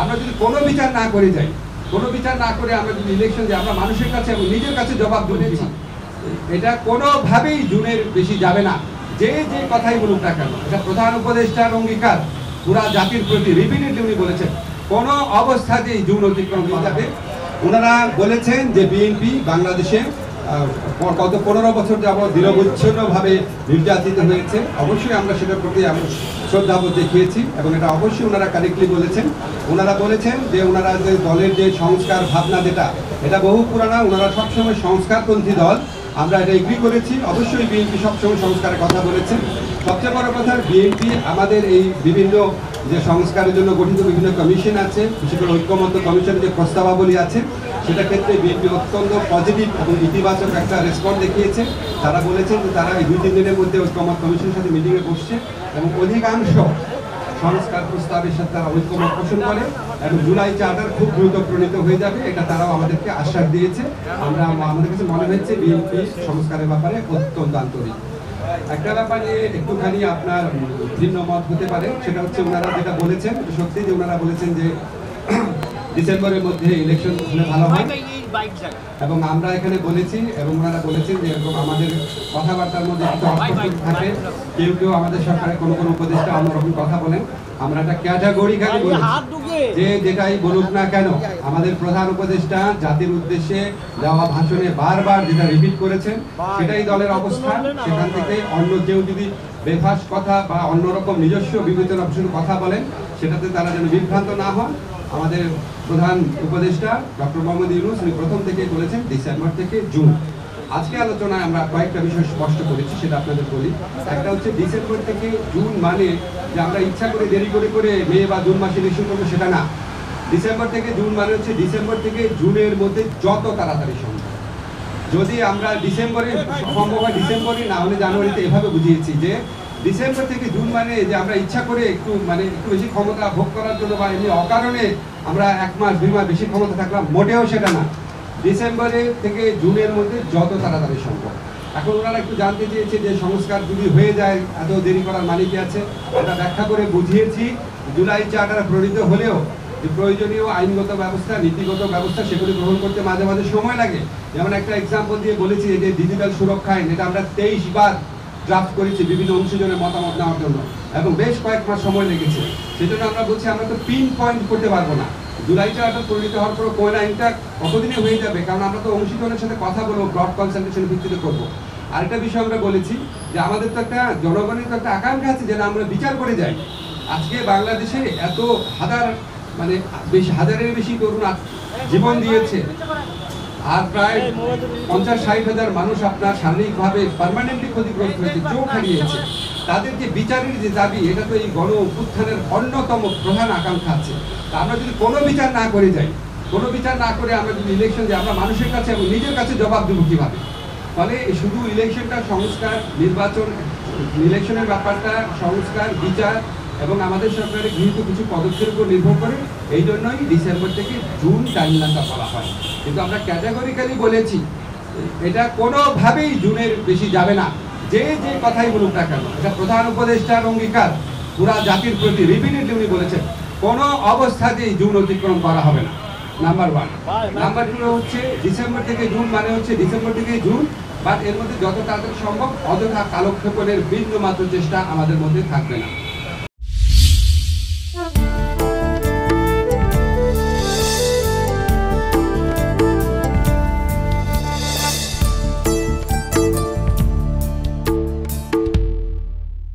আমরা যদি কোনো বিচার না করে যাই, কোনো বিচার না করে আমরা যদি ইলেকশন যে আমরা মানুষের কাছে এবং নিজের কাছে জবাব দিচ্ছি, এটা কোনোভাবেই জুনের বেশি যাবে না। যে যে কথাই বলুক না কেন, এটা প্রধান উপদেষ্টার অঙ্গীকার পুরা জাতির প্রতি রিপিটেডলি উনি বলেছেন কোনো অবস্থাতেই জুন অতিক্রম করা যাবে। ওনারা বলেছেন যে বিএনপি বাংলাদেশে গত 15 বছর যাবৎ দৃঢ়বিচ্ছিন্নভাবে নির্যাতিত হয়েছে। অবশ্যই আমরা সেটার প্রতি আমরা শ্রদ্ধাবোধ দেখিয়েছি এবং এটা অবশ্যই ওনারা কারেক্টলি বলেছেন। ওনারা বলেছেন যে ওনারা যে দলের যে সংস্কার ভাবনা যেটা এটা বহু পুরানা, ওনারা সবসময় সংস্কারপন্থী দল, আমরা এটা এগ্রি করেছি। অবশ্যই বিএনপি সবসময় সংস্কারের কথা বলেছেন। সবচেয়ে বড় কথা, বিএনপি আমাদের এই বিভিন্ন যে সংস্কারের জন্য গঠিত বিভিন্ন কমিশন আছে, বিশেষ করে ঐক্যমত্য কমিশনের যে প্রস্তাবাবলী আছে, সেটা ক্ষেত্রে বিএনপি অত্যন্ত পজিটিভ এবং ইতিবাচক একটা রেসপন্স দেখিয়েছে। তারা বলেছেন যে তারা এই 2-3 দিনের মধ্যে ঐক্যমত্য কমিশনের সাথে মিটিংয়ে বসছে এবং অধিকাংশ সংস্কার প্রস্তাবের সাথে তারা ঐক্যমত পোষণ করে এবং জুলাই চার্টার খুব দ্রুত প্রণীত হয়ে যাবে, এটা তারাও আমাদেরকে আশ্বাস দিয়েছে। আমাদের কাছে মনে হচ্ছে বিএনপি সংস্কারের ব্যাপারে অত্যন্ত আন্তরিক। একটা ব্যাপার নিয়ে একটুখানি আপনার ভিন্ন মত হতে পারে, সেটা হচ্ছে ওনারা যেটা বলেছেন সত্যি, যে ওনারা বলেছেন যে ডিসেম্বরের মধ্যে ইলেকশন হলে ভালো হয় এবং আমরা এখানে বলেছি এবং ওনারা বলেছেন যে এরকম আমাদের কথাবার্তার মধ্যে কিছু অস্পষ্ট থাকে, কেউ কেউ আমাদের সরকারের কোনো কোনো উপদেষ্টা অন্যরকম কথা বলেন। আমরা একটা ক্যাটাগরিক্যালি বলেছি যে যেটাই বলুক না কেন, আমাদের প্রধান উপদেষ্টা জাতির উদ্দেশ্যে দেওয়া ভাষণে বারবার যেটা রিপিট করেছেন সেটাই দলের অবস্থান। সেখান থেকে অন্য কেউ যদি বেফাস কথা বা অন্যরকম নিজস্ব বিবেচনা কথা বলেন, সেটাতে তারা যেন বিভ্রান্ত না হন। আমাদের প্রধান উপদেষ্টা ডক্টর মোহাম্মদ ইউনূস উনি প্রথম থেকেই বলেছেন ডিসেম্বর থেকে জুন। আজকে আলোচনায় আমরা কয়েকটা বিষয় স্পষ্ট করেছি, সেটা আপনাদের বলি। একটা হচ্ছে ডিসেম্বর থেকে জুন মানে যে আমরা ইচ্ছা করে দেরি করে করে মে বা জুন মাসে ইলেকশন করবো, সেটা না। ডিসেম্বর থেকে জুন মানে হচ্ছে ডিসেম্বর থেকে জুনের মধ্যে যত তাড়াতাড়ি সম্ভব। যদি আমরা ডিসেম্বরে সম্ভব হয় ডিসেম্বরে, না হলে জানুয়ারিতে, এভাবে বুঝিয়েছি যে ডিসেম্বর থেকে জুন মানে যে আমরা ইচ্ছা করে একটু একটু বেশি ক্ষমতা ভোগ করার জন্য বা এমনি অকারণে আমরা 1 মাস 2 মাস বেশি ক্ষমতা থাকলাম, মোটেও সেটা না। ডিসেম্বরে থেকে জুনের মধ্যে যত তাড়াতাড়ি সম্ভব। এখন ওনারা একটু জানতে চেয়েছে যে সংস্কার যদি হয়ে যায় এত দেরি করার মানে কি আছে, এটা ব্যাখ্যা করে বুঝিয়েছি। জুলাই চার্টার প্রণীত হলেও যে প্রয়োজনীয় আইনগত ব্যবস্থা, নীতিগত ব্যবস্থা, সেগুলি গ্রহণ করতে মাঝে মাঝে সময় লাগে। যেমন একটা এক্সাম্পল দিয়ে বলেছি যে ডিজিটাল সুরক্ষা আইন, এটা আমরা 23 বার ড্রাফট করেছি বিভিন্ন অংশীজনের মতামত নেওয়ার জন্য এবং বেশ কয়েক মাস সময় লেগেছে। সেজন্য আমরা বলছি আমরা তো পিন পয়েন্ট করতে পারবো না। জুলাই চার্টার পরিণত হওয়ার পর কোন আইনটা কতদিনে হয়ে যাবে, কারণ আমরা তো অংশীজনের সাথে কথা বলবো, ব্রড কনসালটেশনের ভিত্তিতে করবো। আরেকটা বিষয় আমরা বলেছি যে আমাদের তো একটা জনগণের তো একটা আকাঙ্ক্ষা আছে যেন আমরা বিচার করে যাই। আজকে বাংলাদেশে এত হাজারের বেশি তরুণ জীবন দিয়েছে, আর প্রায় 50-60 হাজার মানুষ আপনার শারীরিকভাবে পার্মানেন্টলি ক্ষতিগ্রস্ত হয়েছে, চোখ হারিয়েছে। তাদের যে বিচারের যে দাবি, এটা তো এই গণ অভ্যুত্থানের অন্যতম প্রধান আকাঙ্ক্ষা আছে। তা আমরা যদি কোনো বিচার না করে যাই, কোনো বিচার না করে আমরা যদি ইলেকশন যে আমরা মানুষের কাছে এবং নিজের কাছে জবাব দেবো কীভাবে? ফলে শুধু ইলেকশনটা সংস্কার, নির্বাচন, ইলেকশনের ব্যাপারটা সংস্কার, বিচার এবং আমাদের সরকারের গৃহীত কিছু পদক্ষেপের উপর নির্ভর করে। এই জন্যই ডিসেম্বর থেকে জুন টাইমলাইনটা বলা হয়। কিন্তু আমরা ক্যাটাগরিক্যালি বলেছি এটা কোনোভাবেই জুনের বেশি যাবে না। যে যে কথাই বলুক না কেন, এটা প্রধান উপদেষ্টার অঙ্গীকার পুরা জাতির প্রতি রিপিটেডলি উনি বলেছেন কোনো অবস্থাতেই জুন অতিক্রম করা হবে না। নাম্বার 1। নাম্বার 2 হচ্ছে ডিসেম্বর থেকে জুন মানে হচ্ছে ডিসেম্বর থেকে জুন, বাট এর মধ্যে যত তাড়াতাড়ি সম্ভব অযথা কালক্ষেপণের বিন্দু মাত্র চেষ্টা আমাদের মধ্যে থাকবে না।